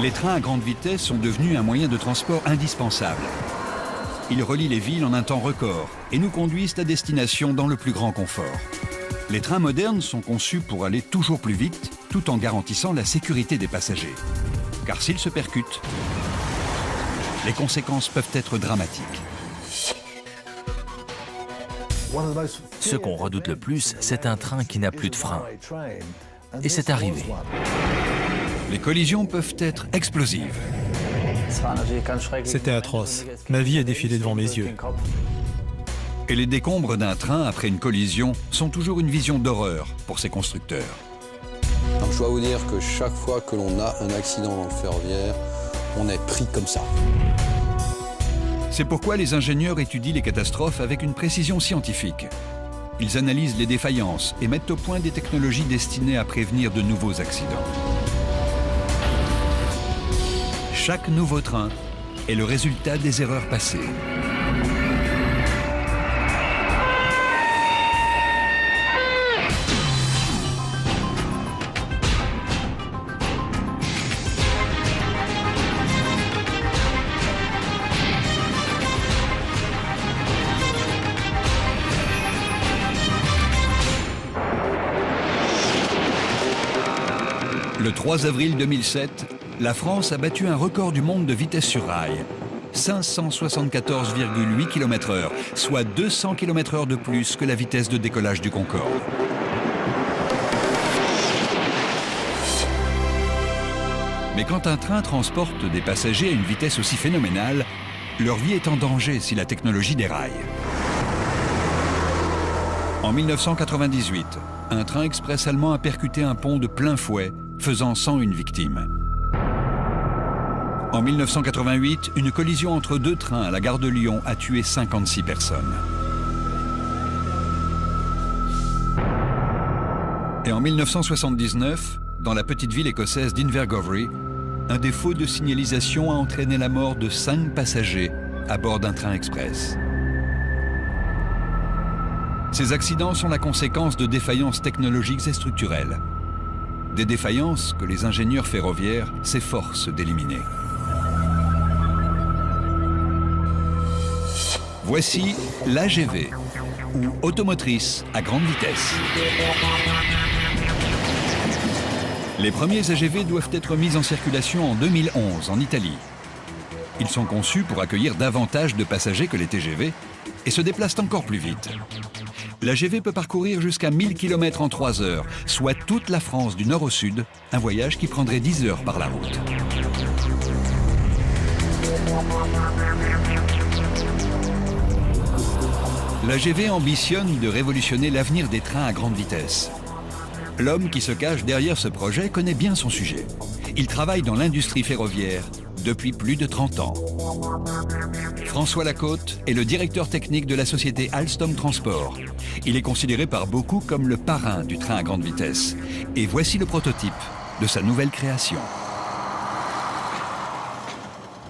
Les trains à grande vitesse sont devenus un moyen de transport indispensable. Ils relient les villes en un temps record et nous conduisent à destination dans le plus grand confort. Les trains modernes sont conçus pour aller toujours plus vite, tout en garantissant la sécurité des passagers. Car s'ils se percutent, les conséquences peuvent être dramatiques. Ce qu'on redoute le plus, c'est un train qui n'a plus de frein. Et c'est arrivé. Les collisions peuvent être explosives. C'était atroce. Ma vie a défilé devant mes yeux. Et les décombres d'un train après une collision sont toujours une vision d'horreur pour ces constructeurs. Alors, je dois vous dire que chaque fois que l'on a un accident dans le ferroviaire, on est pris comme ça. C'est pourquoi les ingénieurs étudient les catastrophes avec une précision scientifique. Ils analysent les défaillances et mettent au point des technologies destinées à prévenir de nouveaux accidents. Chaque nouveau train est le résultat des erreurs passées. Le 3 avril 2007, la France a battu un record du monde de vitesse sur rail. 574,8 km/h, soit 200 km/h de plus que la vitesse de décollage du Concorde. Mais quand un train transporte des passagers à une vitesse aussi phénoménale, leur vie est en danger si la technologie déraille. En 1998, un train express allemand a percuté un pont de plein fouet, faisant 101 victimes. En 1988, une collision entre deux trains à la gare de Lyon a tué 56 personnes. Et en 1979, dans la petite ville écossaise d'Invergovrie, un défaut de signalisation a entraîné la mort de 5 passagers à bord d'un train express. Ces accidents sont la conséquence de défaillances technologiques et structurelles. Des défaillances que les ingénieurs ferroviaires s'efforcent d'éliminer. Voici l'AGV, ou automotrice à grande vitesse. Les premiers AGV doivent être mis en circulation en 2011 en Italie. Ils sont conçus pour accueillir davantage de passagers que les TGV et se déplacent encore plus vite. L'AGV peut parcourir jusqu'à 1000 km en 3 heures, soit toute la France du nord au sud, un voyage qui prendrait 10 heures par la route. L'AGV ambitionne de révolutionner l'avenir des trains à grande vitesse. L'homme qui se cache derrière ce projet connaît bien son sujet. Il travaille dans l'industrie ferroviaire depuis plus de 30 ans. François Lacôte est le directeur technique de la société Alstom Transport. Il est considéré par beaucoup comme le parrain du train à grande vitesse. Et voici le prototype de sa nouvelle création.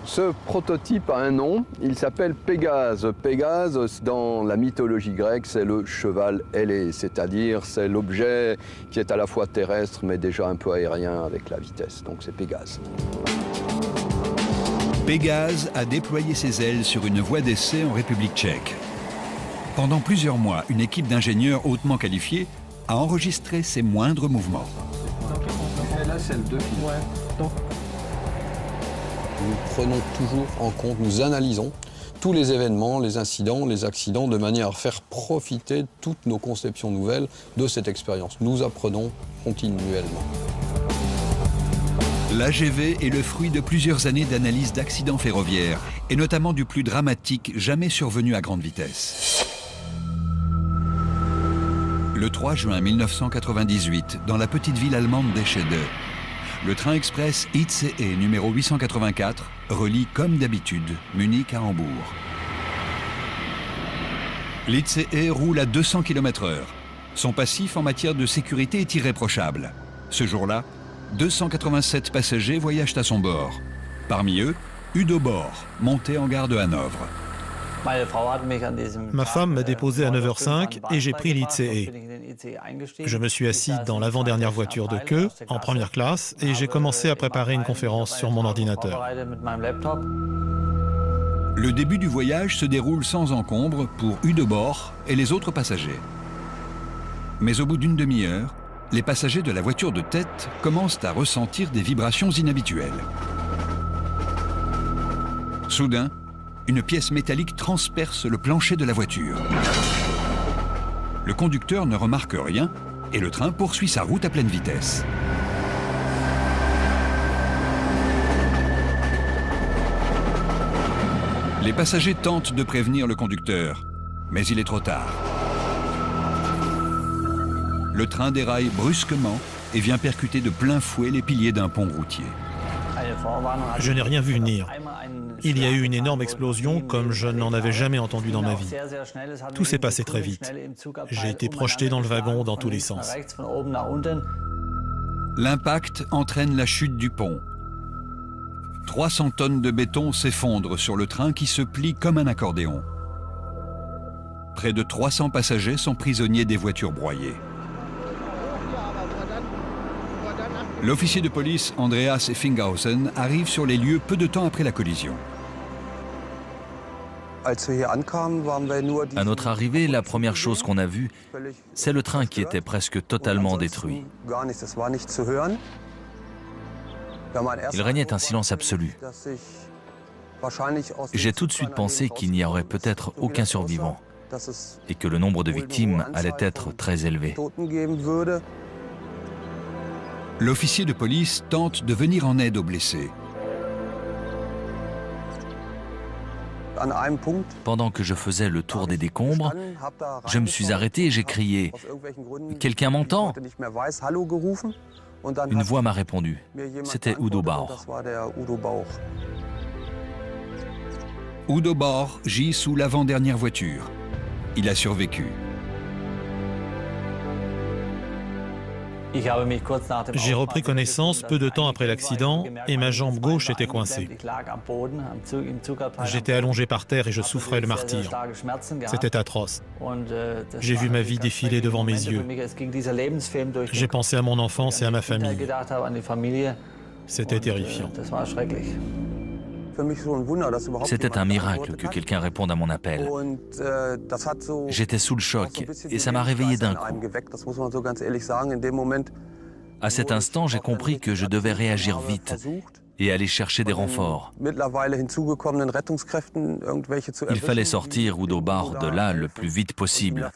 Ce prototype a un nom, il s'appelle Pégase. Pégase, dans la mythologie grecque, c'est le cheval ailé, c'est-à-dire c'est l'objet qui est à la fois terrestre mais déjà un peu aérien avec la vitesse, donc c'est Pégase. Pégase a déployé ses ailes sur une voie d'essai en République tchèque. Pendant plusieurs mois, une équipe d'ingénieurs hautement qualifiés a enregistré ses moindres mouvements. Là, c'est le 2. Nous prenons toujours en compte, nous analysons tous les événements, les incidents, les accidents, de manière à faire profiter toutes nos conceptions nouvelles de cette expérience. Nous apprenons continuellement. L'AGV est le fruit de plusieurs années d'analyse d'accidents ferroviaires, et notamment du plus dramatique jamais survenu à grande vitesse. Le 3 juin 1998, dans la petite ville allemande d'Eschede, le train express ICE numéro 884 relie comme d'habitude Munich à Hambourg. L'ICE roule à 200 km/h. Son passif en matière de sécurité est irréprochable. Ce jour-là, 287 passagers voyagent à son bord. Parmi eux, Udo Bohr, monté en gare de Hanovre. Ma femme m'a déposé à 9h05 et j'ai pris l'ICE. Je me suis assis dans l'avant-dernière voiture de queue, en première classe, et j'ai commencé à préparer une conférence sur mon ordinateur. Le début du voyage se déroule sans encombre pour Udo Bohr et les autres passagers. Mais au bout d'une demi-heure, les passagers de la voiture de tête commencent à ressentir des vibrations inhabituelles. Soudain, une pièce métallique transperce le plancher de la voiture. Le conducteur ne remarque rien et le train poursuit sa route à pleine vitesse. Les passagers tentent de prévenir le conducteur, mais il est trop tard. Le train déraille brusquement et vient percuter de plein fouet les piliers d'un pont routier. Je n'ai rien vu venir. Il y a eu une énorme explosion comme je n'en avais jamais entendu dans ma vie. Tout s'est passé très vite. J'ai été projeté dans le wagon dans tous les sens. L'impact entraîne la chute du pont. 300 tonnes de béton s'effondrent sur le train qui se plie comme un accordéon. Près de 300 passagers sont prisonniers des voitures broyées. L'officier de police Andreas Effinghausen arrive sur les lieux peu de temps après la collision. À notre arrivée, la première chose qu'on a vue, c'est le train qui était presque totalement détruit. Il régnait un silence absolu. J'ai tout de suite pensé qu'il n'y aurait peut-être aucun survivant et que le nombre de victimes allait être très élevé. L'officier de police tente de venir en aide aux blessés. Pendant que je faisais le tour des décombres, je me suis arrêté et j'ai crié « Quelqu'un m'entend ?» Une voix m'a répondu. C'était Udo Bohr. Udo Bohr gît sous l'avant-dernière voiture. Il a survécu. J'ai repris connaissance peu de temps après l'accident et ma jambe gauche était coincée. J'étais allongé par terre et je souffrais le martyre. C'était atroce. J'ai vu ma vie défiler devant mes yeux. J'ai pensé à mon enfance et à ma famille. C'était terrifiant. C'était un miracle que quelqu'un réponde à mon appel. J'étais sous le choc et ça m'a réveillé d'un coup. À cet instant, j'ai compris que je devais réagir vite et aller chercher des renforts. Il fallait sortir Udo Bohr de là le plus vite possible.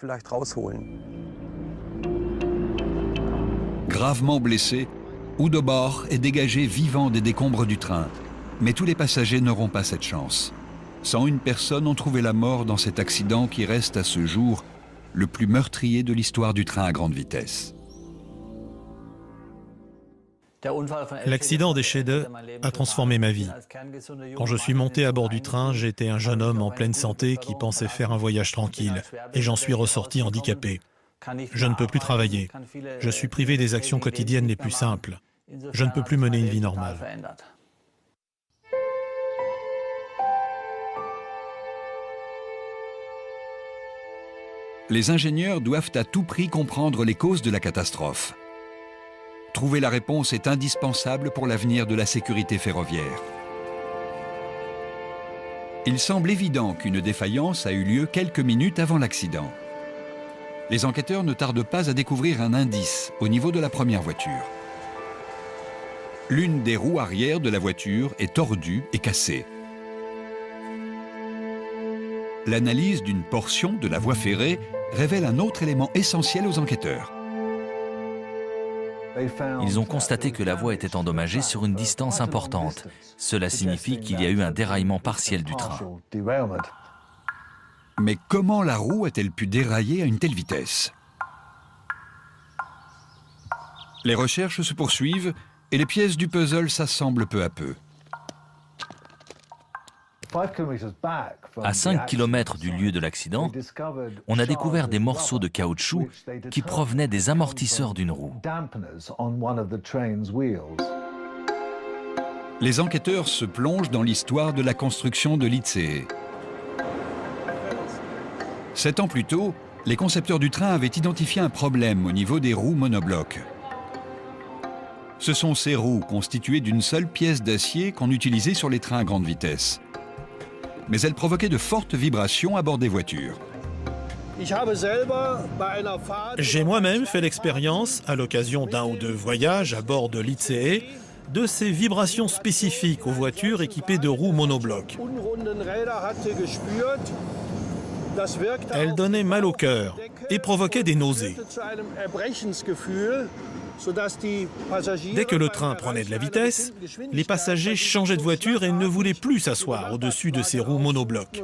Gravement blessé, Udo Bohr est dégagé vivant des décombres du train. Mais tous les passagers n'auront pas cette chance. 101 personnes ont trouvé la mort dans cet accident qui reste à ce jour le plus meurtrier de l'histoire du train à grande vitesse. L'accident des Scheede a transformé ma vie. Quand je suis monté à bord du train, j'étais un jeune homme en pleine santé qui pensait faire un voyage tranquille. Et j'en suis ressorti handicapé. Je ne peux plus travailler. Je suis privé des actions quotidiennes les plus simples. Je ne peux plus mener une vie normale. Les ingénieurs doivent à tout prix comprendre les causes de la catastrophe. Trouver la réponse est indispensable pour l'avenir de la sécurité ferroviaire. Il semble évident qu'une défaillance a eu lieu quelques minutes avant l'accident. Les enquêteurs ne tardent pas à découvrir un indice au niveau de la première voiture. L'une des roues arrière de la voiture est tordue et cassée. L'analyse d'une portion de la voie ferrée révèle un autre élément essentiel aux enquêteurs. Ils ont constaté que la voie était endommagée sur une distance importante. Cela signifie qu'il y a eu un déraillement partiel du train. Mais comment la roue a-t-elle pu dérailler à une telle vitesse? Les recherches se poursuivent et les pièces du puzzle s'assemblent peu à peu. À 5 km du lieu de l'accident, on a découvert des morceaux de caoutchouc qui provenaient des amortisseurs d'une roue. Les enquêteurs se plongent dans l'histoire de la construction de l'ICE. 7 ans plus tôt, les concepteurs du train avaient identifié un problème au niveau des roues monoblocs. Ce sont ces roues constituées d'une seule pièce d'acier qu'on utilisait sur les trains à grande vitesse. Mais elles provoquaient de fortes vibrations à bord des voitures. J'ai moi-même fait l'expérience, à l'occasion d'un ou deux voyages à bord de l'ICE, de ces vibrations spécifiques aux voitures équipées de roues monoblocs. Elles donnaient mal au cœur et provoquaient des nausées. Dès que le train prenait de la vitesse, les passagers changeaient de voiture et ne voulaient plus s'asseoir au-dessus de ces roues monoblocs.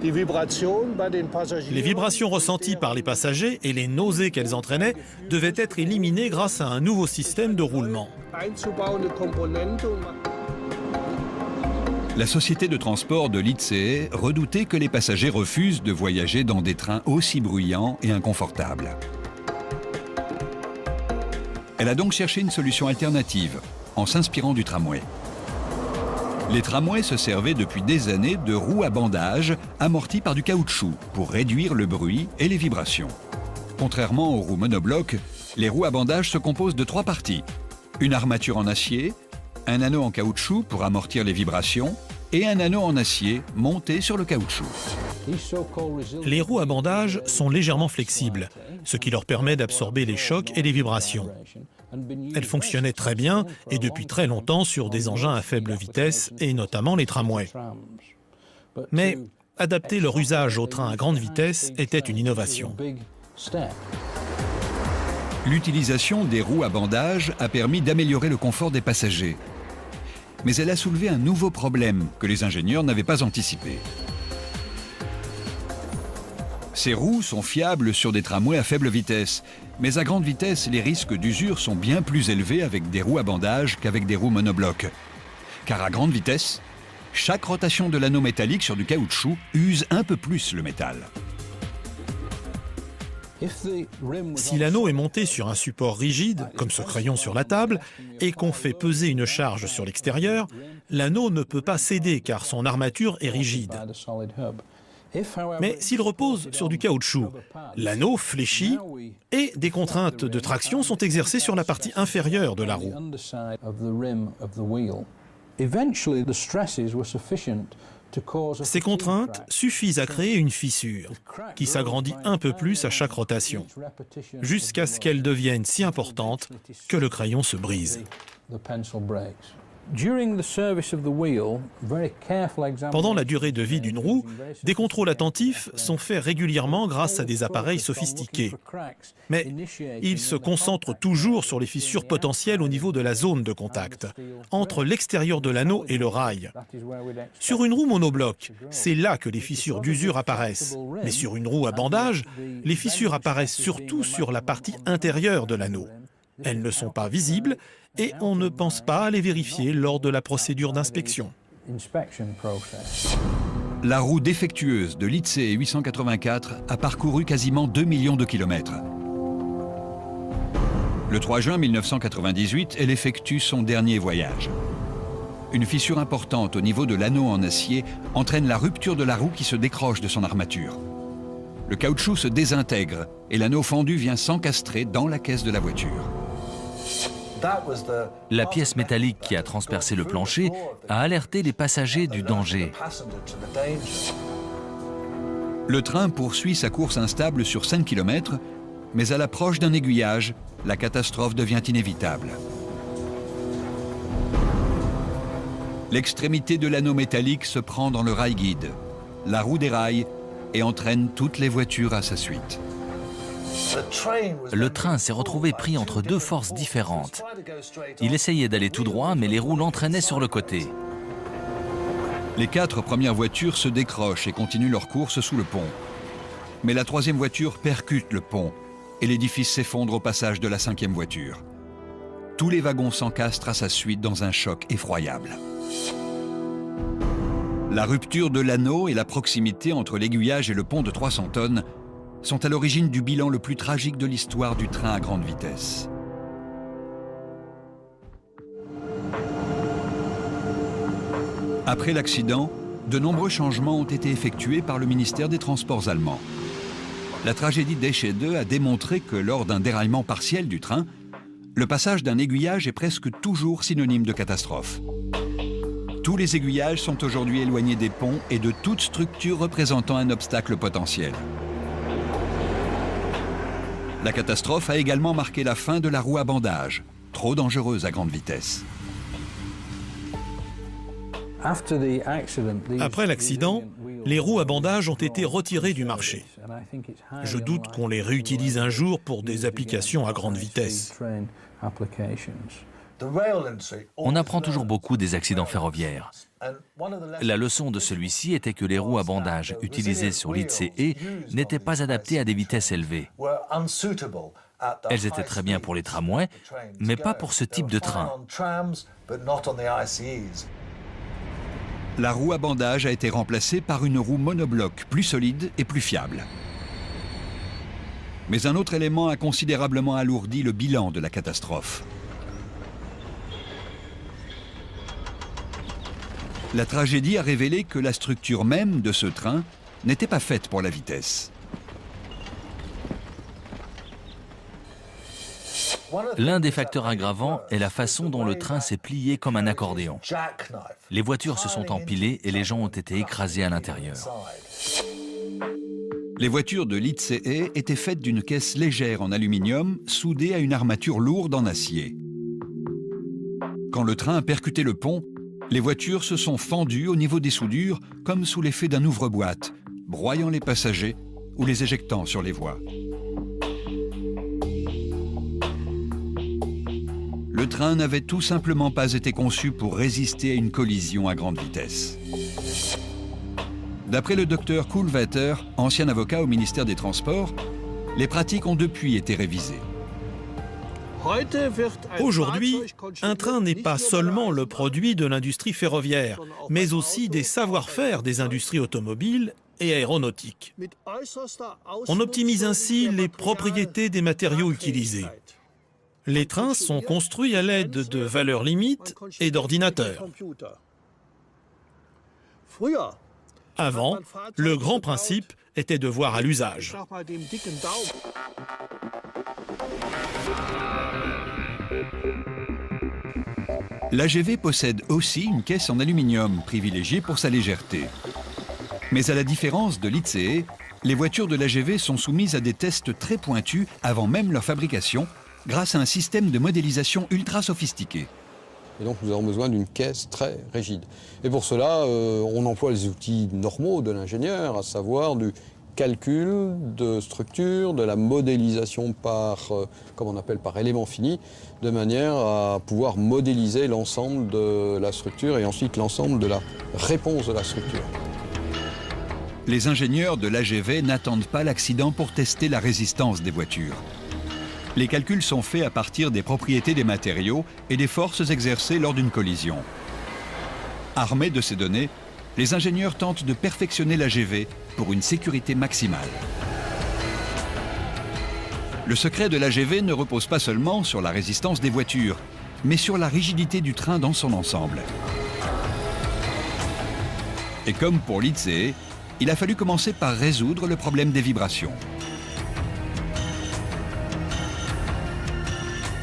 Les vibrations ressenties par les passagers et les nausées qu'elles entraînaient devaient être éliminées grâce à un nouveau système de roulement. La société de transport de l'ICE redoutait que les passagers refusent de voyager dans des trains aussi bruyants et inconfortables. Elle a donc cherché une solution alternative, en s'inspirant du tramway. Les tramways se servaient depuis des années de roues à bandage amorties par du caoutchouc pour réduire le bruit et les vibrations. Contrairement aux roues monoblocs, les roues à bandage se composent de 3 parties. Une armature en acier, un anneau en caoutchouc pour amortir les vibrations et un anneau en acier monté sur le caoutchouc. Les roues à bandage sont légèrement flexibles, ce qui leur permet d'absorber les chocs et les vibrations. Elles fonctionnaient très bien et depuis très longtemps sur des engins à faible vitesse et notamment les tramways. Mais adapter leur usage aux trains à grande vitesse était une innovation. L'utilisation des roues à bandage a permis d'améliorer le confort des passagers. Mais elle a soulevé un nouveau problème que les ingénieurs n'avaient pas anticipé. Ces roues sont fiables sur des tramways à faible vitesse, mais à grande vitesse, les risques d'usure sont bien plus élevés avec des roues à bandage qu'avec des roues monoblocs. Car à grande vitesse, chaque rotation de l'anneau métallique sur du caoutchouc use un peu plus le métal. Si l'anneau est monté sur un support rigide, comme ce crayon sur la table, et qu'on fait peser une charge sur l'extérieur, l'anneau ne peut pas céder car son armature est rigide. Mais s'il repose sur du caoutchouc, l'anneau fléchit et des contraintes de traction sont exercées sur la partie inférieure de la roue. Ces contraintes suffisent à créer une fissure qui s'agrandit un peu plus à chaque rotation, jusqu'à ce qu'elle devienne si importante que le crayon se brise. Pendant la durée de vie d'une roue, des contrôles attentifs sont faits régulièrement grâce à des appareils sophistiqués. Mais ils se concentrent toujours sur les fissures potentielles au niveau de la zone de contact, entre l'extérieur de l'anneau et le rail. Sur une roue monobloc, c'est là que les fissures d'usure apparaissent. Mais sur une roue à bandage, les fissures apparaissent surtout sur la partie intérieure de l'anneau. Elles ne sont pas visibles et on ne pense pas à les vérifier lors de la procédure d'inspection. La roue défectueuse de l'ICE 884 a parcouru quasiment 2 millions de kilomètres. Le 3 juin 1998, elle effectue son dernier voyage. Une fissure importante au niveau de l'anneau en acier entraîne la rupture de la roue qui se décroche de son armature. Le caoutchouc se désintègre et l'anneau fendu vient s'encastrer dans la caisse de la voiture. La pièce métallique qui a transpercé le plancher a alerté les passagers du danger. Le train poursuit sa course instable sur 5 km, mais à l'approche d'un aiguillage, la catastrophe devient inévitable. L'extrémité de l'anneau métallique se prend dans le rail guide. La roue déraille et entraîne toutes les voitures à sa suite. Le train s'est retrouvé pris entre 2 forces différentes. Il essayait d'aller tout droit, mais les roues l'entraînaient sur le côté. Les 4 premières voitures se décrochent et continuent leur course sous le pont. Mais la 3e voiture percute le pont et l'édifice s'effondre au passage de la 5e voiture. Tous les wagons s'encastrent à sa suite dans un choc effroyable. La rupture de l'anneau et la proximité entre l'aiguillage et le pont de 300 tonnes sont à l'origine du bilan le plus tragique de l'histoire du train à grande vitesse. Après l'accident, de nombreux changements ont été effectués par le ministère des Transports allemand. La tragédie d'Eschede a démontré que lors d'un déraillement partiel du train, le passage d'un aiguillage est presque toujours synonyme de catastrophe. Tous les aiguillages sont aujourd'hui éloignés des ponts et de toute structure représentant un obstacle potentiel. La catastrophe a également marqué la fin de la roue à bandage, trop dangereuse à grande vitesse. Après l'accident, les roues à bandage ont été retirées du marché. Je doute qu'on les réutilise un jour pour des applications à grande vitesse. On apprend toujours beaucoup des accidents ferroviaires. La leçon de celui-ci était que les roues à bandage utilisées sur l'ICE n'étaient pas adaptées à des vitesses élevées. Elles étaient très bien pour les tramways, mais pas pour ce type de train. La roue à bandage a été remplacée par une roue monobloc plus solide et plus fiable. Mais un autre élément a considérablement alourdi le bilan de la catastrophe. La tragédie a révélé que la structure même de ce train n'était pas faite pour la vitesse. L'un des facteurs aggravants est la façon dont le train s'est plié comme un accordéon. Les voitures se sont empilées et les gens ont été écrasés à l'intérieur. Les voitures de l'ICE étaient faites d'une caisse légère en aluminium soudée à une armature lourde en acier. Quand le train a percuté le pont, les voitures se sont fendues au niveau des soudures comme sous l'effet d'un ouvre-boîte, broyant les passagers ou les éjectant sur les voies. Le train n'avait tout simplement pas été conçu pour résister à une collision à grande vitesse. D'après le docteur Kuhlwetter, ancien avocat au ministère des Transports, les pratiques ont depuis été révisées. Aujourd'hui, un train n'est pas seulement le produit de l'industrie ferroviaire, mais aussi des savoir-faire des industries automobiles et aéronautiques. On optimise ainsi les propriétés des matériaux utilisés. Les trains sont construits à l'aide de valeurs limites et d'ordinateurs. Avant, le grand principe était de voir à l'usage. L'AGV possède aussi une caisse en aluminium privilégiée pour sa légèreté. Mais à la différence de l'ICE, les voitures de l'AGV sont soumises à des tests très pointus avant même leur fabrication, grâce à un système de modélisation ultra sophistiqué. Et donc nous avons besoin d'une caisse très rigide. Et pour cela, on emploie les outils normaux de l'ingénieur, à savoir du calcul de structure, de la modélisation par, comme on appelle, par élément fini, de manière à pouvoir modéliser l'ensemble de la structure et ensuite l'ensemble de la réponse de la structure. Les ingénieurs de l'AGV n'attendent pas l'accident pour tester la résistance des voitures. Les calculs sont faits à partir des propriétés des matériaux et des forces exercées lors d'une collision. Armés de ces données, les ingénieurs tentent de perfectionner l'AGV pour une sécurité maximale. Le secret de l'AGV ne repose pas seulement sur la résistance des voitures, mais sur la rigidité du train dans son ensemble. Et comme pour l'ICE, il a fallu commencer par résoudre le problème des vibrations.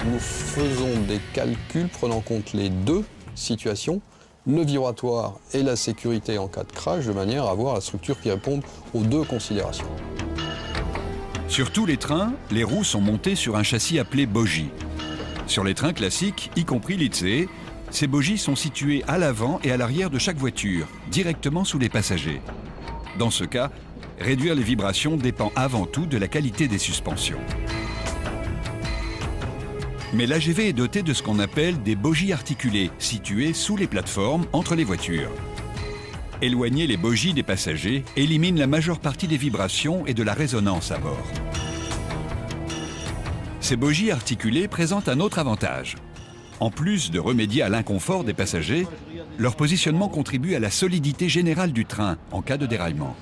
Nous faisons des calculs prenant en compte les deux situations, le vibratoire et la sécurité en cas de crash, de manière à avoir la structure qui réponde aux deux considérations. Sur tous les trains, les roues sont montées sur un châssis appelé bogie. Sur les trains classiques, y compris l'ICE, ces bogies sont situées à l'avant et à l'arrière de chaque voiture, directement sous les passagers. Dans ce cas, réduire les vibrations dépend avant tout de la qualité des suspensions. Mais l'AGV est doté de ce qu'on appelle des bogies articulées, situées sous les plateformes entre les voitures. Éloigner les bogies des passagers élimine la majeure partie des vibrations et de la résonance à bord. Ces bogies articulées présentent un autre avantage. En plus de remédier à l'inconfort des passagers, leur positionnement contribue à la solidité générale du train en cas de déraillement.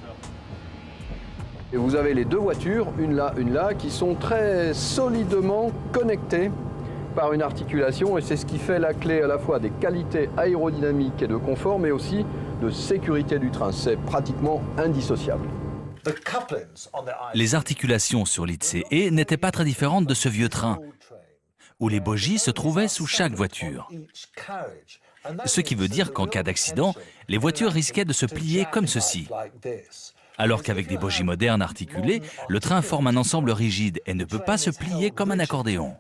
Et vous avez les deux voitures, une là, qui sont très solidement connectées par une articulation, et c'est ce qui fait la clé à la fois des qualités aérodynamiques et de confort, mais aussi de sécurité du train. C'est pratiquement indissociable. Les articulations sur l'ICE n'étaient pas très différentes de ce vieux train, où les bogies se trouvaient sous chaque voiture. Ce qui veut dire qu'en cas d'accident, les voitures risquaient de se plier comme ceci. Alors qu'avec des bogies modernes articulées, le train forme un ensemble rigide et ne peut pas se plier comme un accordéon.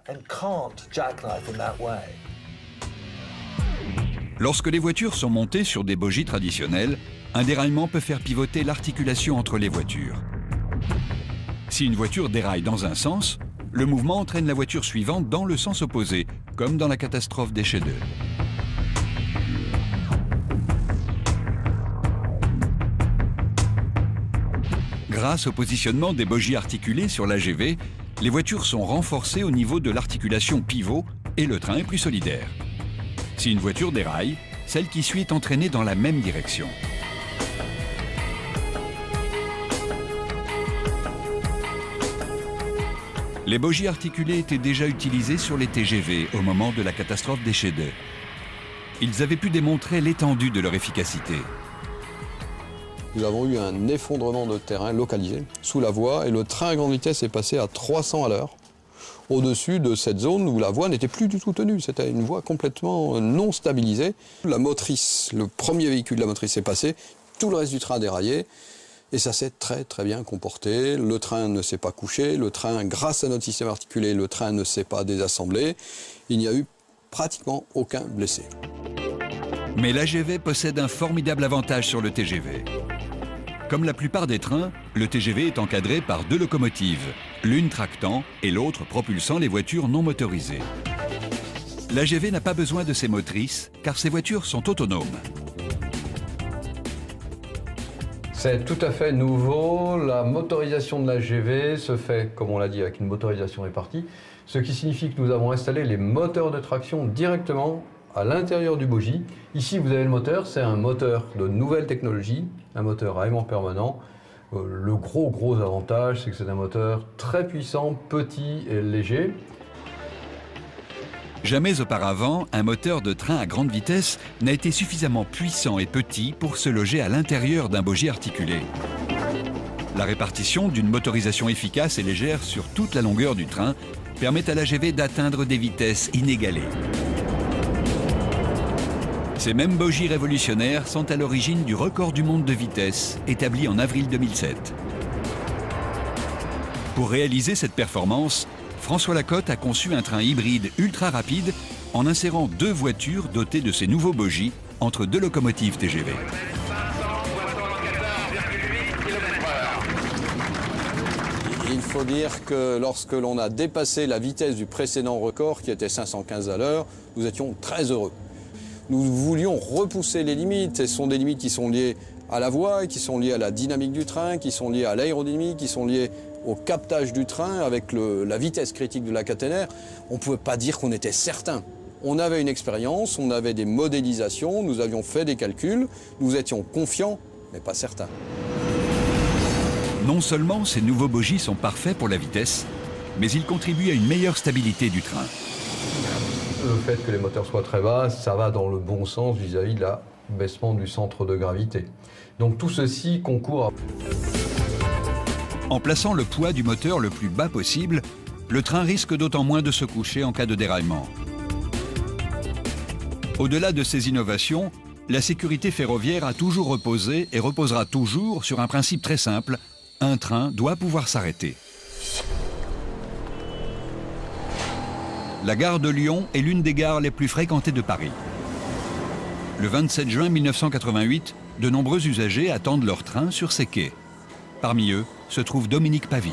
Lorsque les voitures sont montées sur des bogies traditionnelles, un déraillement peut faire pivoter l'articulation entre les voitures. Si une voiture déraille dans un sens, le mouvement entraîne la voiture suivante dans le sens opposé, comme dans la catastrophe d'Eschede. Grâce au positionnement des bogies articulées sur l'AGV, les voitures sont renforcées au niveau de l'articulation pivot et le train est plus solidaire. Si une voiture déraille, celle qui suit est entraînée dans la même direction. Les bogies articulées étaient déjà utilisées sur les TGV au moment de la catastrophe d'Eschede. Ils avaient pu démontrer l'étendue de leur efficacité. Nous avons eu un effondrement de terrain localisé sous la voie et le train à grande vitesse est passé à 300 à l'heure au-dessus de cette zone où la voie n'était plus du tout tenue. C'était une voie complètement non stabilisée. La motrice, le premier véhicule de la motrice est passé, tout le reste du train a déraillé et ça s'est très bien comporté. Le train ne s'est pas couché, le train, grâce à notre système articulé, le train ne s'est pas désassemblé. Il n'y a eu pratiquement aucun blessé. Mais l'AGV possède un formidable avantage sur le TGV. Comme la plupart des trains, le TGV est encadré par deux locomotives, l'une tractant et l'autre propulsant les voitures non motorisées. L'AGV n'a pas besoin de ces motrices car ces voitures sont autonomes. C'est tout à fait nouveau. La motorisation de l'AGV se fait, comme on l'a dit, avec une motorisation répartie, ce qui signifie que nous avons installé les moteurs de traction directement à l'intérieur du bogie. Ici, vous avez le moteur, c'est un moteur de nouvelle technologie, un moteur à aimant permanent. Le gros avantage, c'est que c'est un moteur très puissant, petit et léger. Jamais auparavant, un moteur de train à grande vitesse n'a été suffisamment puissant et petit pour se loger à l'intérieur d'un bogie articulé. La répartition d'une motorisation efficace et légère sur toute la longueur du train permet à l'AGV d'atteindre des vitesses inégalées. Ces mêmes bogies révolutionnaires sont à l'origine du record du monde de vitesse, établi en avril 2007. Pour réaliser cette performance, François Lacotte a conçu un train hybride ultra rapide en insérant deux voitures dotées de ces nouveaux bogies entre deux locomotives TGV. Il faut dire que lorsque l'on a dépassé la vitesse du précédent record, qui était 515 à l'heure, nous étions très heureux. Nous voulions repousser les limites, et ce sont des limites qui sont liées à la voie, qui sont liées à la dynamique du train, qui sont liées à l'aérodynamique, qui sont liées au captage du train avec la vitesse critique de la caténaire. On ne pouvait pas dire qu'on était certain. On avait une expérience, on avait des modélisations, nous avions fait des calculs, nous étions confiants, mais pas certains. Non seulement ces nouveaux bogies sont parfaits pour la vitesse, mais ils contribuent à une meilleure stabilité du train. Le fait que les moteurs soient très bas, ça va dans le bon sens vis-à-vis de l'abaissement du centre de gravité. Donc tout ceci concourt à... En plaçant le poids du moteur le plus bas possible, le train risque d'autant moins de se coucher en cas de déraillement. Au-delà de ces innovations, la sécurité ferroviaire a toujours reposé et reposera toujours sur un principe très simple, un train doit pouvoir s'arrêter. La gare de Lyon est l'une des gares les plus fréquentées de Paris. Le 27 juin 1988, de nombreux usagers attendent leur train sur ces quais. Parmi eux se trouve Dominique Pavie.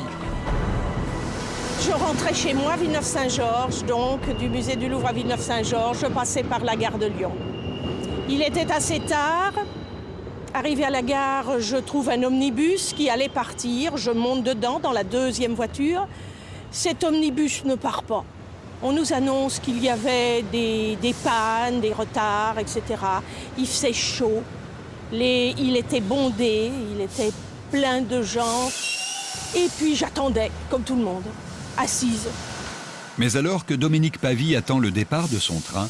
Je rentrais chez moi à Villeneuve-Saint-Georges, donc du musée du Louvre à Villeneuve-Saint-Georges, je passais par la gare de Lyon. Il était assez tard. Arrivé à la gare, je trouve un omnibus qui allait partir. Je monte dedans, dans la deuxième voiture. Cet omnibus ne part pas. On nous annonce qu'il y avait des pannes, des retards, etc. Il faisait chaud. Il était bondé, il était plein de gens. Et puis j'attendais, comme tout le monde, assise. Mais alors que Dominique Pavie attend le départ de son train,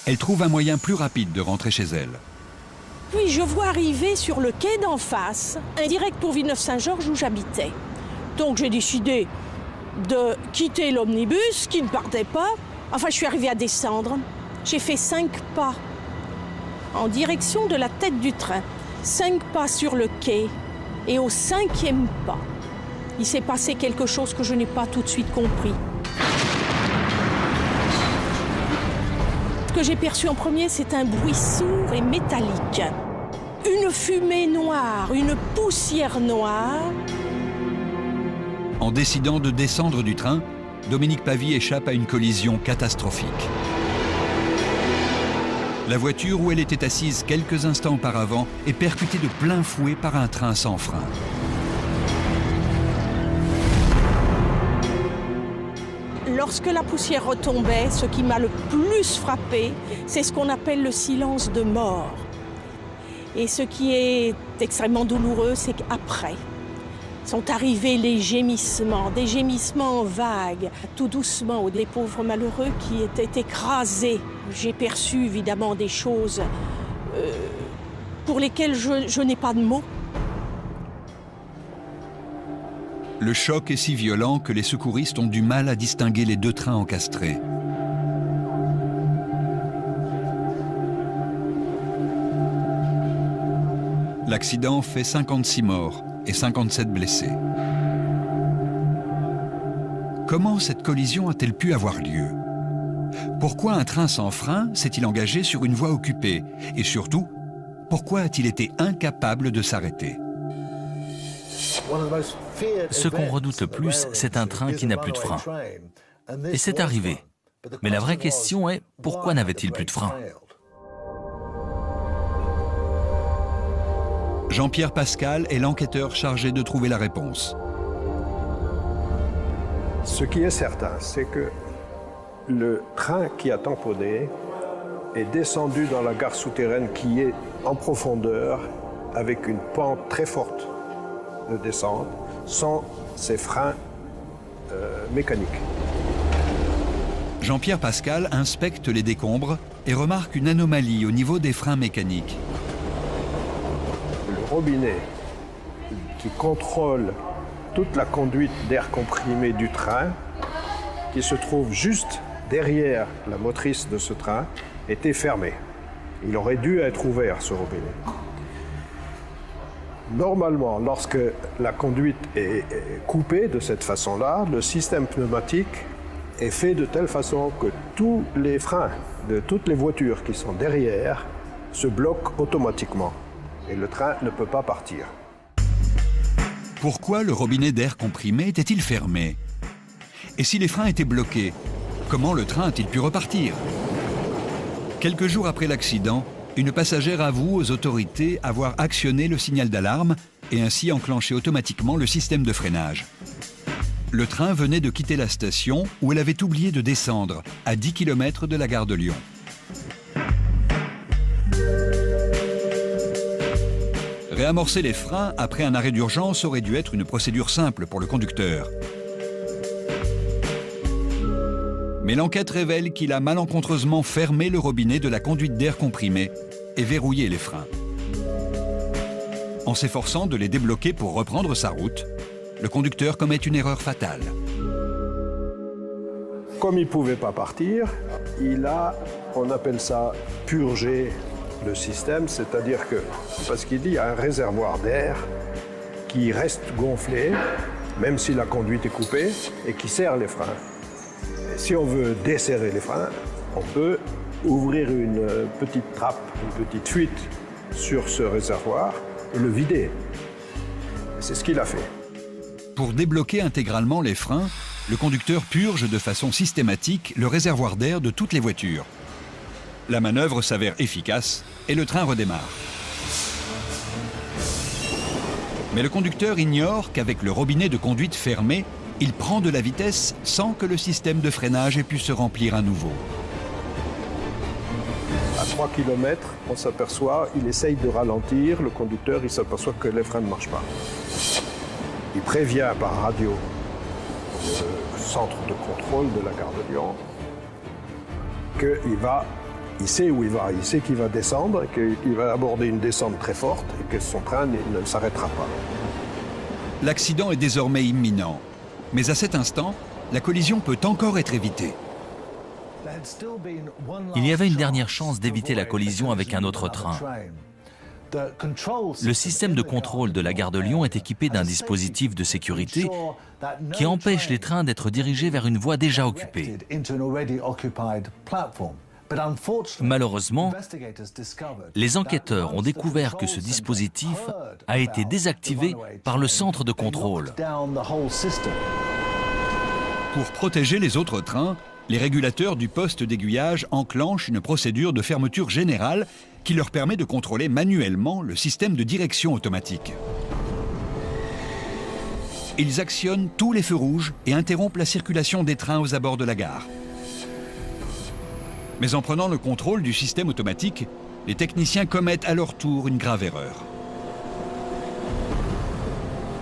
elle trouve un moyen plus rapide de rentrer chez elle. Puis je vois arriver sur le quai d'en face un direct pour Villeneuve-Saint-Georges où j'habitais. Donc j'ai décidé de quitter l'omnibus qui ne partait pas. Enfin, je suis arrivée à descendre. J'ai fait 5 pas en direction de la tête du train. 5 pas sur le quai. Et au 5e pas, il s'est passé quelque chose que je n'ai pas tout de suite compris. Ce que j'ai perçu en premier, c'est un bruit sourd et métallique. Une fumée noire, une poussière noire. En décidant de descendre du train, Dominique Pavie échappe à une collision catastrophique. La voiture où elle était assise quelques instants auparavant est percutée de plein fouet par un train sans frein. Lorsque la poussière retombait, ce qui m'a le plus frappé, c'est ce qu'on appelle le silence de mort. Et ce qui est extrêmement douloureux, c'est qu'après sont arrivés les gémissements, des gémissements vagues, tout doucement, des pauvres malheureux qui étaient écrasés. J'ai perçu évidemment des choses pour lesquelles je n'ai pas de mots. Le choc est si violent que les secouristes ont du mal à distinguer les 2 trains encastrés. L'accident fait 56 morts et 57 blessés. Comment cette collision a-t-elle pu avoir lieu? Pourquoi un train sans frein s'est-il engagé sur une voie occupée? Et surtout, pourquoi a-t-il été incapable de s'arrêter? Ce qu'on redoute le plus, c'est un train qui n'a plus de frein. Et c'est arrivé. Mais la vraie question est, pourquoi n'avait-il plus de frein? Jean-Pierre Pascal est l'enquêteur chargé de trouver la réponse. Ce qui est certain, c'est que le train qui a tamponné est descendu dans la gare souterraine qui est en profondeur avec une pente très forte de descente sans ses freins mécaniques. Jean-Pierre Pascal inspecte les décombres et remarque une anomalie au niveau des freins mécaniques. Le robinet qui contrôle toute la conduite d'air comprimé du train, qui se trouve juste derrière la motrice de ce train, était fermé. Il aurait dû être ouvert, ce robinet. Normalement, lorsque la conduite est coupée de cette façon-là, le système pneumatique est fait de telle façon que tous les freins de toutes les voitures qui sont derrière se bloquent automatiquement. Et le train ne peut pas partir. Pourquoi le robinet d'air comprimé était-il fermé? Et si les freins étaient bloqués, comment le train a-t-il pu repartir? Quelques jours après l'accident, une passagère avoue aux autorités avoir actionné le signal d'alarme et ainsi enclenché automatiquement le système de freinage. Le train venait de quitter la station où elle avait oublié de descendre, à 10 km de la gare de Lyon. Réamorcer les freins après un arrêt d'urgence aurait dû être une procédure simple pour le conducteur. Mais l'enquête révèle qu'il a malencontreusement fermé le robinet de la conduite d'air comprimé et verrouillé les freins. En s'efforçant de les débloquer pour reprendre sa route, le conducteur commet une erreur fatale. Comme il ne pouvait pas partir, il a, on appelle ça, purgé le système, c'est-à-dire que, parce qu'il y a un réservoir d'air qui reste gonflé, même si la conduite est coupée, et qui serre les freins. Et si on veut desserrer les freins, on peut ouvrir une petite trappe, une petite fuite sur ce réservoir et le vider. C'est ce qu'il a fait. Pour débloquer intégralement les freins, le conducteur purge de façon systématique le réservoir d'air de toutes les voitures. La manœuvre s'avère efficace et le train redémarre. Mais le conducteur ignore qu'avec le robinet de conduite fermé, il prend de la vitesse sans que le système de freinage ait pu se remplir à nouveau. À 3 km, on s'aperçoit, il essaye de ralentir, le conducteur, il s'aperçoit que les freins ne marchent pas. Il prévient par radio le centre de contrôle de la gare de Lyon qu'il va il sait où il va, il sait qu'il va descendre, qu'il va aborder une descente très forte et que son train ne s'arrêtera pas. L'accident est désormais imminent. Mais à cet instant, la collision peut encore être évitée. Il y avait une dernière chance d'éviter la collision avec un autre train. Le système de contrôle de la gare de Lyon est équipé d'un dispositif de sécurité qui empêche les trains d'être dirigés vers une voie déjà occupée. Malheureusement, les enquêteurs ont découvert que ce dispositif a été désactivé par le centre de contrôle. Pour protéger les autres trains, les régulateurs du poste d'aiguillage enclenchent une procédure de fermeture générale qui leur permet de contrôler manuellement le système de direction automatique. Ils actionnent tous les feux rouges et interrompent la circulation des trains aux abords de la gare. Mais en prenant le contrôle du système automatique, les techniciens commettent à leur tour une grave erreur.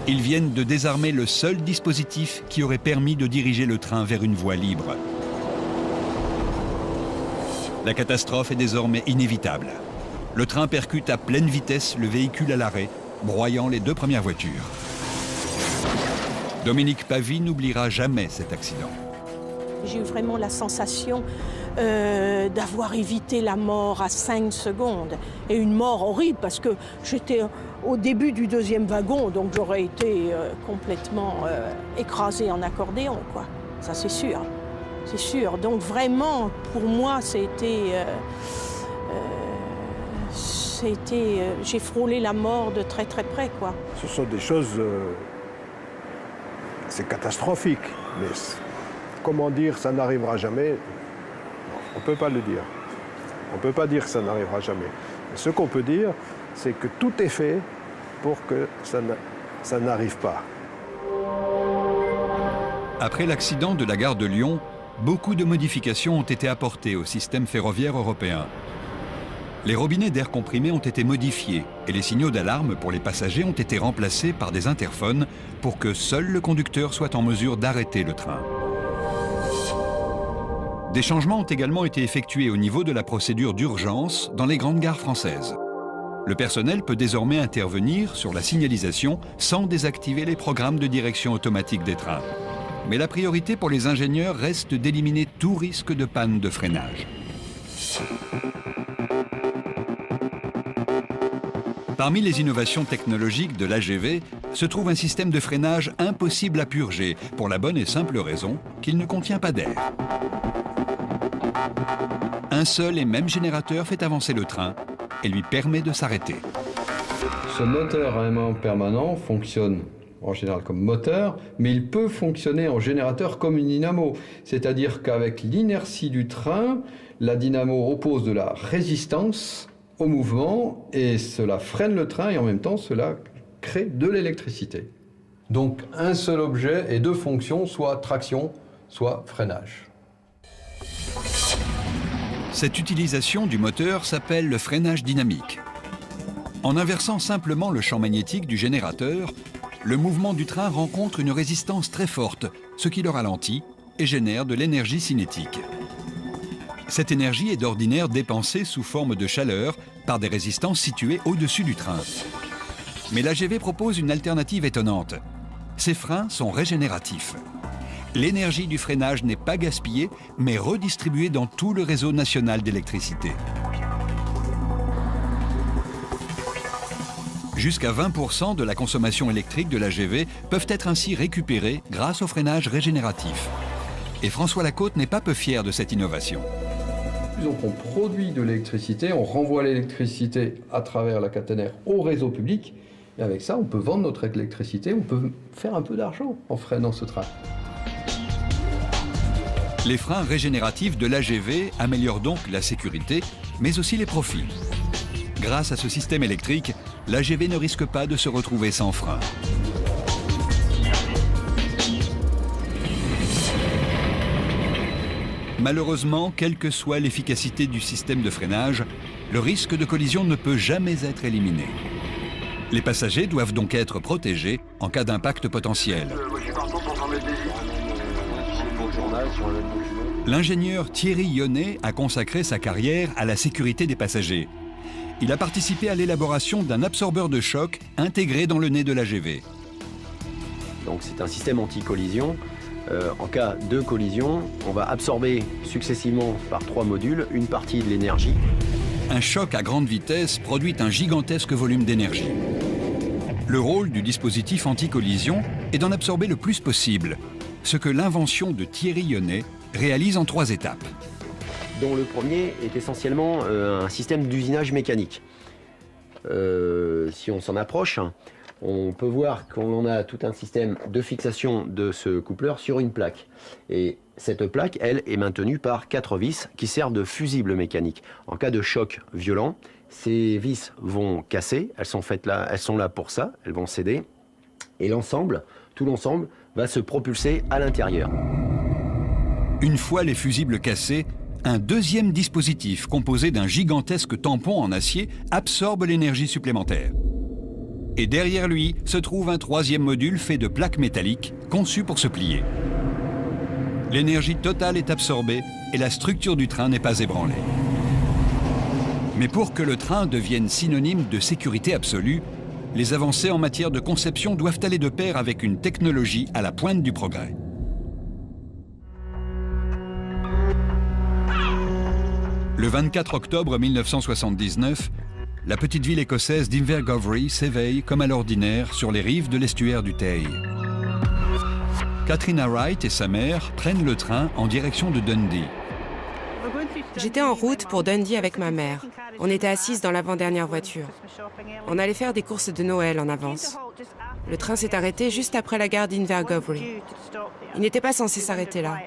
Ils viennent de désarmer le seul dispositif qui aurait permis de diriger le train vers une voie libre. La catastrophe est désormais inévitable. Le train percute à pleine vitesse le véhicule à l'arrêt, broyant les deux premières voitures. Dominique Pavie n'oubliera jamais cet accident. J'ai eu vraiment la sensation d'avoir évité la mort à 5 secondes. Et une mort horrible parce que j'étais au début du deuxième wagon, donc j'aurais été complètement écrasée en accordéon, quoi. Ça c'est sûr, c'est sûr. Donc vraiment, pour moi, j'ai frôlé la mort de très très près, quoi. Ce sont des choses, c'est catastrophique, mais comment dire ça n'arrivera jamais? On ne peut pas le dire. On ne peut pas dire que ça n'arrivera jamais. Ce qu'on peut dire, c'est que tout est fait pour que ça n'arrive pas. Après l'accident de la gare de Lyon, beaucoup de modifications ont été apportées au système ferroviaire européen. Les robinets d'air comprimé ont été modifiés et les signaux d'alarme pour les passagers ont été remplacés par des interphones pour que seul le conducteur soit en mesure d'arrêter le train. Des changements ont également été effectués au niveau de la procédure d'urgence dans les grandes gares françaises. Le personnel peut désormais intervenir sur la signalisation sans désactiver les programmes de direction automatique des trains. Mais la priorité pour les ingénieurs reste d'éliminer tout risque de panne de freinage. Parmi les innovations technologiques de l'AGV se trouve un système de freinage impossible à purger pour la bonne et simple raison qu'il ne contient pas d'air. Un seul et même générateur fait avancer le train et lui permet de s'arrêter. Ce moteur à aimant permanent fonctionne en général comme moteur, mais il peut fonctionner en générateur comme une dynamo. C'est-à-dire qu'avec l'inertie du train, la dynamo oppose de la résistance au mouvement et cela freine le train et en même temps cela crée de l'électricité. Donc un seul objet et deux fonctions, soit traction, soit freinage. Cette utilisation du moteur s'appelle le freinage dynamique. En inversant simplement le champ magnétique du générateur, le mouvement du train rencontre une résistance très forte, ce qui le ralentit et génère de l'énergie cinétique. Cette énergie est d'ordinaire dépensée sous forme de chaleur par des résistances situées au-dessus du train. Mais l'AGV propose une alternative étonnante. Ces freins sont régénératifs. L'énergie du freinage n'est pas gaspillée, mais redistribuée dans tout le réseau national d'électricité. Jusqu'à 20% de la consommation électrique de l'AGV peuvent être ainsi récupérées grâce au freinage régénératif. Et François Lacôte n'est pas peu fier de cette innovation. Donc on produit de l'électricité, on renvoie l'électricité à travers la caténaire au réseau public, et avec ça on peut vendre notre électricité, on peut faire un peu d'argent en freinant ce train. Les freins régénératifs de l'AGV améliorent donc la sécurité, mais aussi les profits. Grâce à ce système électrique, l'AGV ne risque pas de se retrouver sans frein. Malheureusement, quelle que soit l'efficacité du système de freinage, le risque de collision ne peut jamais être éliminé. Les passagers doivent donc être protégés en cas d'impact potentiel. Moi je suis partant pour fermer le défi. Pour le journal, sur un document. L'ingénieur Thierry Yonnet a consacré sa carrière à la sécurité des passagers. Il a participé à l'élaboration d'un absorbeur de choc intégré dans le nez de l'AGV. Donc c'est un système anti-collision. En cas de collision, on va absorber successivement par 3 modules une partie de l'énergie. Un choc à grande vitesse produit un gigantesque volume d'énergie. Le rôle du dispositif anti-collision est d'en absorber le plus possible, ce que l'invention de Thierry Yonnet réalise en 3 étapes. Dont le premier est essentiellement un système d'usinage mécanique. Si on s'en approche, on peut voir qu'on a tout un système de fixation de ce coupleur sur une plaque. Et cette plaque, elle, est maintenue par 4 vis qui servent de fusible mécanique. En cas de choc violent, ces vis vont casser, elles sont là pour ça, elles vont céder. Et l'ensemble, tout l'ensemble, va se propulser à l'intérieur. Une fois les fusibles cassés, un deuxième dispositif composé d'un gigantesque tampon en acier absorbe l'énergie supplémentaire. Et derrière lui se trouve un 3e module fait de plaques métalliques conçues pour se plier. L'énergie totale est absorbée et la structure du train n'est pas ébranlée. Mais pour que le train devienne synonyme de sécurité absolue, les avancées en matière de conception doivent aller de pair avec une technologie à la pointe du progrès. Le 24 octobre 1979, la petite ville écossaise d'Invergovrie s'éveille comme à l'ordinaire sur les rives de l'estuaire du Tay. Katrina Wright et sa mère prennent le train en direction de Dundee. J'étais en route pour Dundee avec ma mère. On était assises dans l'avant-dernière voiture. On allait faire des courses de Noël en avance. Le train s'est arrêté juste après la gare d'Invergovrie. Il n'était pas censé s'arrêter là.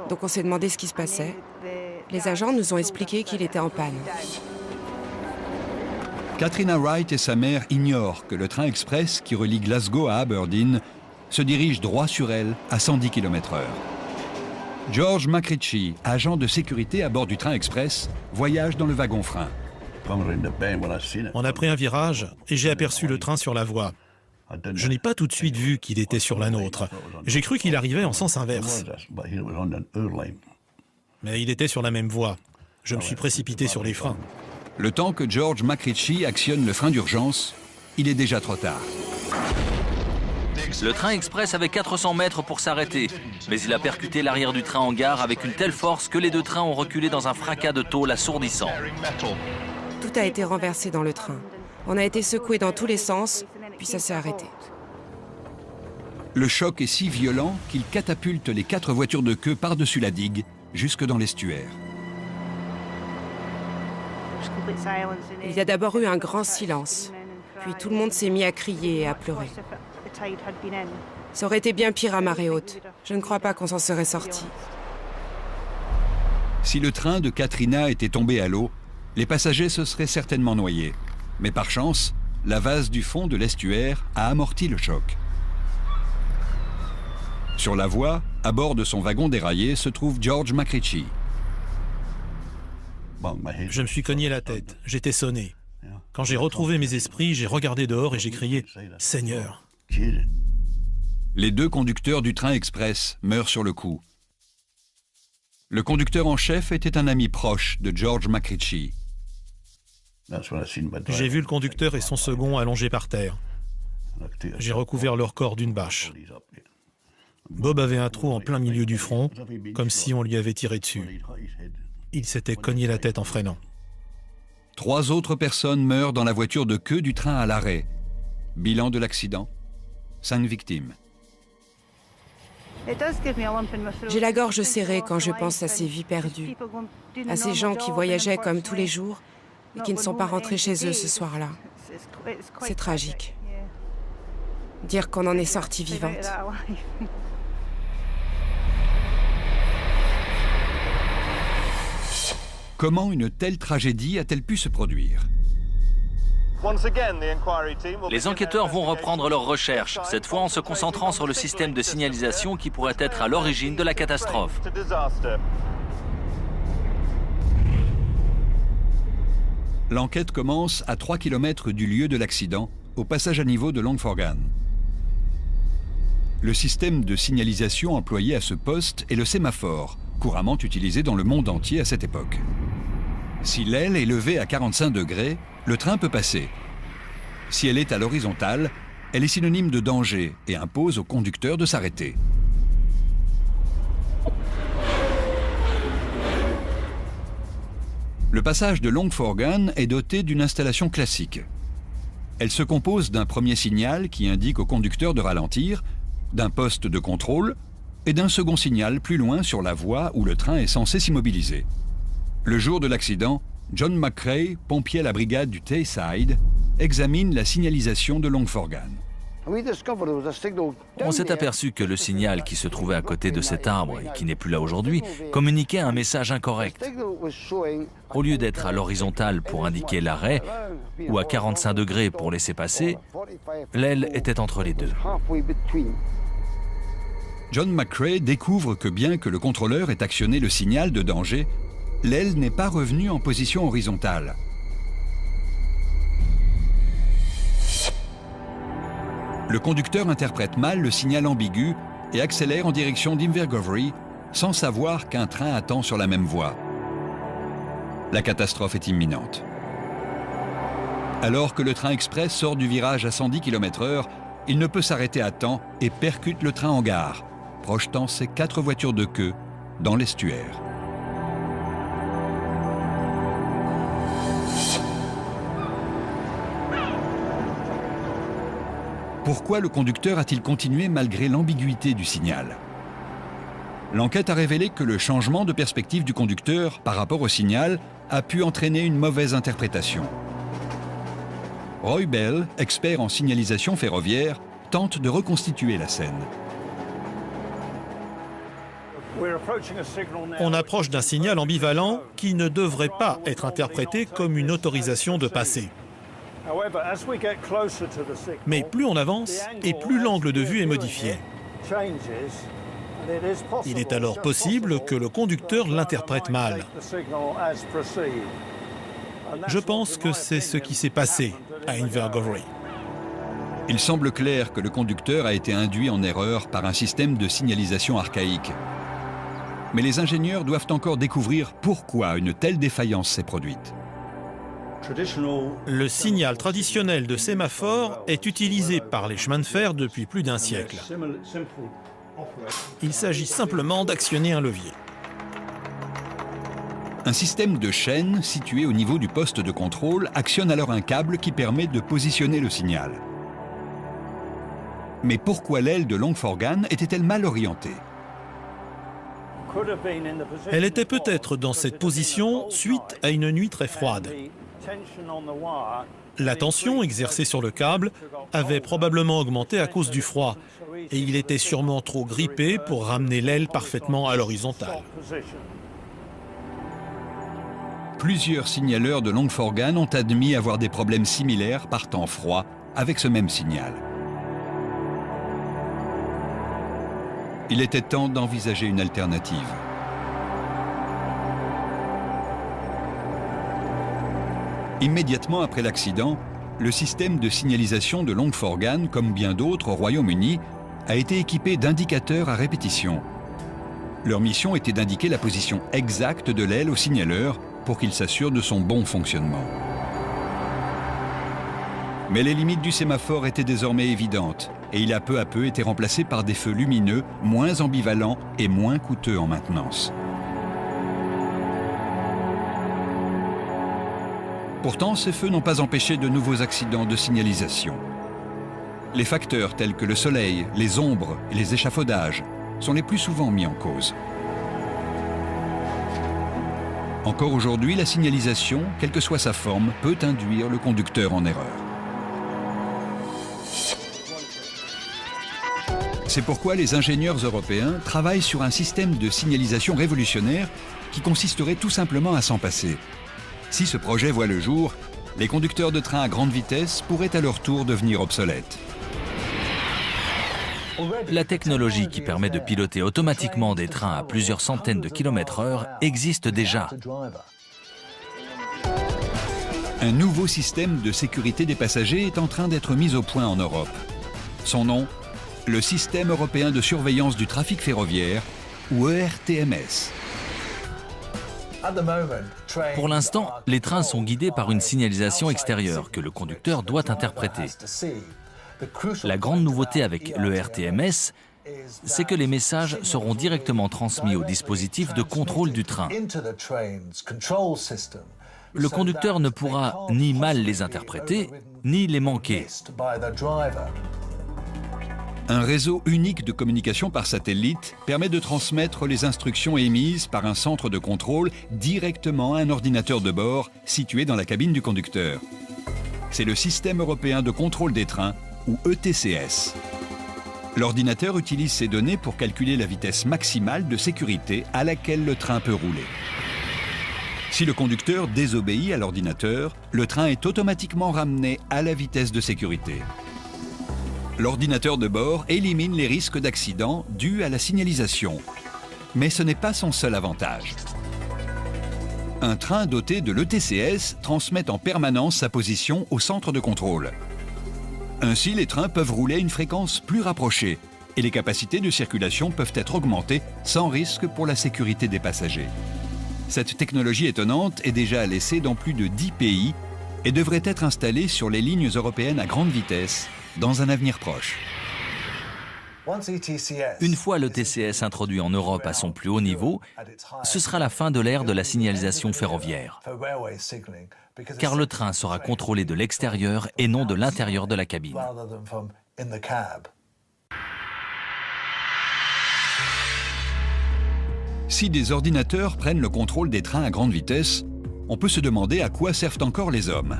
Donc on s'est demandé ce qui se passait. Les agents nous ont expliqué qu'il était en panne. Katrina Wright et sa mère ignorent que le train express qui relie Glasgow à Aberdeen se dirige droit sur elle à 110 km/h. George McRitchie, agent de sécurité à bord du train express, voyage dans le wagon-frein. On a pris un virage et j'ai aperçu le train sur la voie. Je n'ai pas tout de suite vu qu'il était sur la nôtre. J'ai cru qu'il arrivait en sens inverse. Mais il était sur la même voie. Je me suis précipité sur les freins. Le temps que George McRitchie actionne le frein d'urgence, il est déjà trop tard. Le train express avait 400 mètres pour s'arrêter, mais il a percuté l'arrière du train en gare avec une telle force que les 2 trains ont reculé dans un fracas de tôle assourdissant. Tout a été renversé dans le train. On a été secoués dans tous les sens, puis ça s'est arrêté. Le choc est si violent qu'il catapulte les 4 voitures de queue par-dessus la digue, jusque dans l'estuaire. Il y a d'abord eu un grand silence, puis tout le monde s'est mis à crier et à pleurer. Ça aurait été bien pire à marée haute. Je ne crois pas qu'on s'en serait sorti. Si le train de Katrina était tombé à l'eau, les passagers se seraient certainement noyés. Mais par chance, la vase du fond de l'estuaire a amorti le choc. Sur la voie, à bord de son wagon déraillé, se trouve George McRitchie. Je me suis cogné la tête, j'étais sonné. Quand j'ai retrouvé mes esprits, j'ai regardé dehors et j'ai crié « Seigneur !» Les 2 conducteurs du train express meurent sur le coup. Le conducteur en chef était un ami proche de George McRitchie. J'ai vu le conducteur et son second allongés par terre. J'ai recouvert leur corps d'une bâche. Bob avait un trou en plein milieu du front, comme si on lui avait tiré dessus. Il s'était cogné la tête en freinant. 3 autres personnes meurent dans la voiture de queue du train à l'arrêt. Bilan de l'accident, 5 victimes. J'ai la gorge serrée quand je pense à ces vies perdues, à ces gens qui voyageaient comme tous les jours et qui ne sont pas rentrés chez eux ce soir-là. C'est tragique. Dire qu'on en est sorti vivante. Comment une telle tragédie a-t-elle pu se produire? Les enquêteurs vont reprendre leurs recherches, cette fois en se concentrant sur le système de signalisation qui pourrait être à l'origine de la catastrophe. L'enquête commence à 3 km du lieu de l'accident, au passage à niveau de Longforgan. Le système de signalisation employé à ce poste est le sémaphore, couramment utilisée dans le monde entier à cette époque. Si l'aile est levée à 45 degrés, le train peut passer. Si elle est à l'horizontale, elle est synonyme de danger et impose au conducteur de s'arrêter. Le passage de Longforgan est doté d'une installation classique. Elle se compose d'un premier signal qui indique au conducteur de ralentir, d'un poste de contrôle et d'un second signal plus loin sur la voie où le train est censé s'immobiliser. Le jour de l'accident, John McCrae, pompier à la brigade du Tayside, examine la signalisation de Longforgan. On s'est aperçu que le signal qui se trouvait à côté de cet arbre et qui n'est plus là aujourd'hui communiquait un message incorrect. Au lieu d'être à l'horizontale pour indiquer l'arrêt ou à 45 degrés pour laisser passer, l'aile était entre les deux. John McCrae découvre que bien que le contrôleur ait actionné le signal de danger, l'aile n'est pas revenue en position horizontale. Le conducteur interprète mal le signal ambigu et accélère en direction d'Invergovie sans savoir qu'un train attend sur la même voie. La catastrophe est imminente. Alors que le train express sort du virage à 110 km/h, il ne peut s'arrêter à temps et percute le train en gare, projetant ses 4 voitures de queue dans l'estuaire. Pourquoi le conducteur a-t-il continué malgré l'ambiguïté du signal? L'enquête a révélé que le changement de perspective du conducteur par rapport au signal a pu entraîner une mauvaise interprétation. Roy Bell, expert en signalisation ferroviaire, tente de reconstituer la scène. On approche d'un signal ambivalent qui ne devrait pas être interprété comme une autorisation de passer. Mais plus on avance et plus l'angle de vue est modifié. Il est alors possible que le conducteur l'interprète mal. Je pense que c'est ce qui s'est passé à Invergovie. Il semble clair que le conducteur a été induit en erreur par un système de signalisation archaïque. Mais les ingénieurs doivent encore découvrir pourquoi une telle défaillance s'est produite. Le signal traditionnel de sémaphore est utilisé par les chemins de fer depuis plus d'1 siècle. Il s'agit simplement d'actionner un levier. Un système de chaîne situé au niveau du poste de contrôle actionne alors un câble qui permet de positionner le signal. Mais pourquoi l'aile de Longforgan était-elle mal orientée? Elle était peut-être dans cette position suite à une nuit très froide. La tension exercée sur le câble avait probablement augmenté à cause du froid et il était sûrement trop grippé pour ramener l'aile parfaitement à l'horizontale. Plusieurs signaleurs de Longforgan ont admis avoir des problèmes similaires par temps froid avec ce même signal. Il était temps d'envisager une alternative. Immédiatement après l'accident, le système de signalisation de Longforgan, comme bien d'autres au Royaume-Uni, a été équipé d'indicateurs à répétition. Leur mission était d'indiquer la position exacte de l'aile au signaleur pour qu'il s'assure de son bon fonctionnement. Mais les limites du sémaphore étaient désormais évidentes et il a peu à peu été remplacé par des feux lumineux, moins ambivalents et moins coûteux en maintenance. Pourtant, ces feux n'ont pas empêché de nouveaux accidents de signalisation. Les facteurs tels que le soleil, les ombres et les échafaudages sont les plus souvent mis en cause. Encore aujourd'hui, la signalisation, quelle que soit sa forme, peut induire le conducteur en erreur. C'est pourquoi les ingénieurs européens travaillent sur un système de signalisation révolutionnaire qui consisterait tout simplement à s'en passer. Si ce projet voit le jour, les conducteurs de trains à grande vitesse pourraient à leur tour devenir obsolètes. La technologie qui permet de piloter automatiquement des trains à plusieurs centaines de km/h existe déjà. Un nouveau système de sécurité des passagers est en train d'être mis au point en Europe. Son nom, le Système européen de surveillance du trafic ferroviaire, ou ERTMS. Pour l'instant, les trains sont guidés par une signalisation extérieure que le conducteur doit interpréter. La grande nouveauté avec le RTMS, c'est que les messages seront directement transmis au dispositif de contrôle du train. Le conducteur ne pourra ni mal les interpréter, ni les manquer. Un réseau unique de communication par satellite permet de transmettre les instructions émises par un centre de contrôle directement à un ordinateur de bord situé dans la cabine du conducteur. C'est le Système européen de contrôle des trains, ou ETCS. L'ordinateur utilise ces données pour calculer la vitesse maximale de sécurité à laquelle le train peut rouler. Si le conducteur désobéit à l'ordinateur, le train est automatiquement ramené à la vitesse de sécurité. L'ordinateur de bord élimine les risques d'accident dus à la signalisation. Mais ce n'est pas son seul avantage. Un train doté de l'ETCS transmet en permanence sa position au centre de contrôle. Ainsi, les trains peuvent rouler à une fréquence plus rapprochée et les capacités de circulation peuvent être augmentées sans risque pour la sécurité des passagers. Cette technologie étonnante est déjà à l'essai dans plus de 10 pays et devrait être installée sur les lignes européennes à grande vitesse dans un avenir proche. Une fois le TCS introduit en Europe à son plus haut niveau, ce sera la fin de l'ère de la signalisation ferroviaire. Car le train sera contrôlé de l'extérieur et non de l'intérieur de la cabine. Si des ordinateurs prennent le contrôle des trains à grande vitesse, on peut se demander à quoi servent encore les hommes.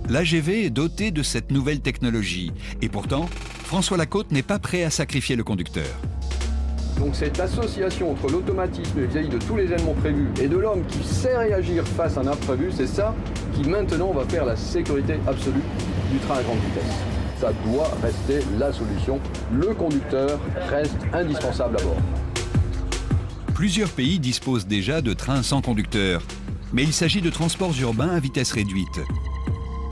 L'AGV est doté de cette nouvelle technologie et pourtant, François Lacôte n'est pas prêt à sacrifier le conducteur. Donc cette association entre l'automatisme vis-à-vis de tous les éléments prévus et de l'homme qui sait réagir face à un imprévu, c'est ça qui maintenant va faire la sécurité absolue du train à grande vitesse. Ça doit rester la solution. Le conducteur reste indispensable à bord. Plusieurs pays disposent déjà de trains sans conducteur, mais il s'agit de transports urbains à vitesse réduite.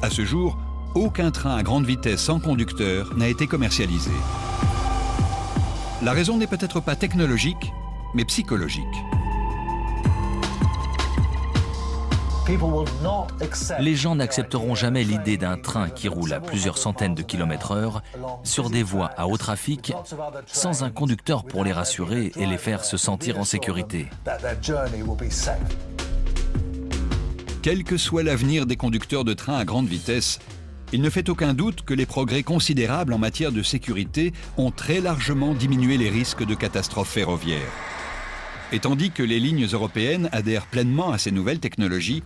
À ce jour, aucun train à grande vitesse sans conducteur n'a été commercialisé. La raison n'est peut-être pas technologique, mais psychologique. Les gens n'accepteront jamais l'idée d'un train qui roule à plusieurs centaines de km/h sur des voies à haut trafic sans un conducteur pour les rassurer et les faire se sentir en sécurité. Quel que soit l'avenir des conducteurs de train à grande vitesse, il ne fait aucun doute que les progrès considérables en matière de sécurité ont très largement diminué les risques de catastrophes ferroviaires. Et tandis que les lignes européennes adhèrent pleinement à ces nouvelles technologies,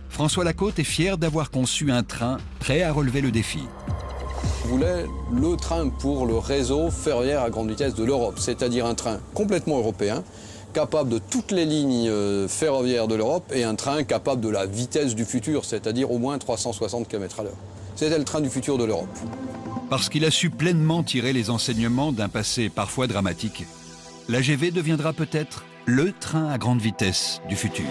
François Lacôte est fier d'avoir conçu un train prêt à relever le défi. On voulait le train pour le réseau ferroviaire à grande vitesse de l'Europe, c'est-à-dire un train complètement européen, capable de toutes les lignes ferroviaires de l'Europe et un train capable de la vitesse du futur, c'est-à-dire au moins 360 km/h. C'était le train du futur de l'Europe. Parce qu'il a su pleinement tirer les enseignements d'un passé parfois dramatique, l'AGV deviendra peut-être le train à grande vitesse du futur.